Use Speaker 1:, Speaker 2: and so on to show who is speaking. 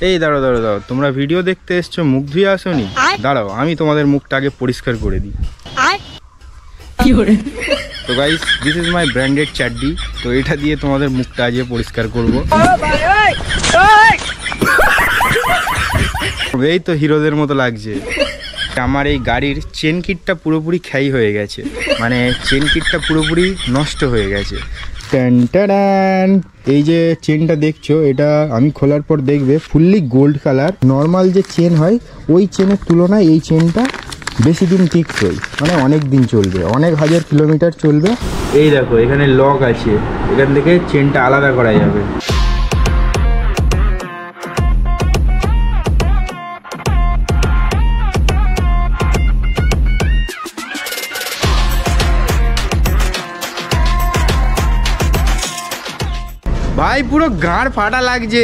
Speaker 1: এই দাঁড়াও দাঁড়াও দাঁড়াও, তোমরা ভিডিও দেখতে এসছো, মুখ ধুয়ে আসোনি? দাঁড়াও আমি তোমাদের মুখটা আগে পরিষ্কার করে দিই। তো guys, this is my branded চাড্ডি। তো এটা দিয়ে তোমাদের মুখটা আজকে পরিষ্কার করবো। এই তো হিরোদের মতো লাগছে। আমার এই গাড়ির চেন কিটটা পুরোপুরি ক্ষয় হয়ে গেছে, মানে চেন কিটটা পুরোপুরি নষ্ট হয়ে গেছে। এই যে চেনটা দেখছো, এটা আমি খোলার পর দেখবে ফুললি গোল্ড কালার। নর্মাল যে চেন হয় ওই চেনের তুলনায় এই চেনটা বেশি দিন টিকসই, মানে অনেক দিন চলবে, অনেক হাজার কিলোমিটার চলবে। এই দেখো এখানে লক আছে, এখান থেকে চেনটা আলাদা করা যাবে। ভাই পুরো গাঁড় ফাটা লাগছে।